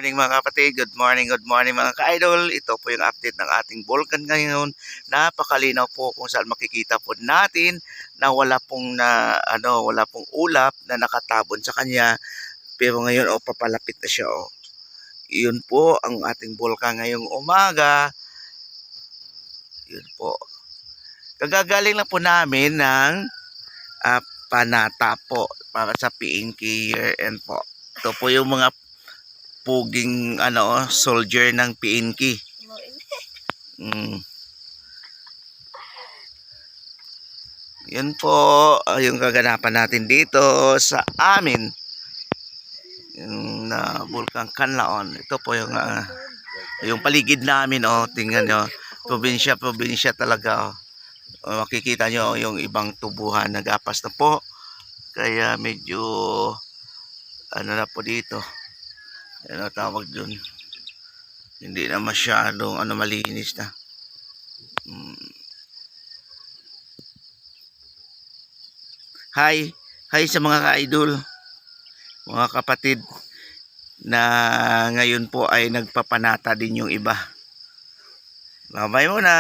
Morning mga kapatid, good morning mga ka-idol. Ito po yung update ng ating volcan ngayon. Napakalinaw po kung saan makikita po natin na wala pong ulap na nakatabon sa kanya. Pero ngayon papalapit na siya Yun po ang ating volcan ngayong umaga. Yun po. Kagagaling lang po namin ng panata po para sa PNK year-end po. Ito po yung mga puging soldier ng PNK. Yan po yung kaganapan natin dito sa amin. Yung Bulkang Kanlaon. Ito po yung paligid namin tingnan nyo. Probinsya talaga makikita nyo yung ibang tubuhan nagapas na po. Kaya medyo na po dito. Ano tawag dun, hindi na masyadong malinis na. Hi sa mga ka-idol, mga kapatid na ngayon po ay nagpapanata din yung iba. Bye-bye muna.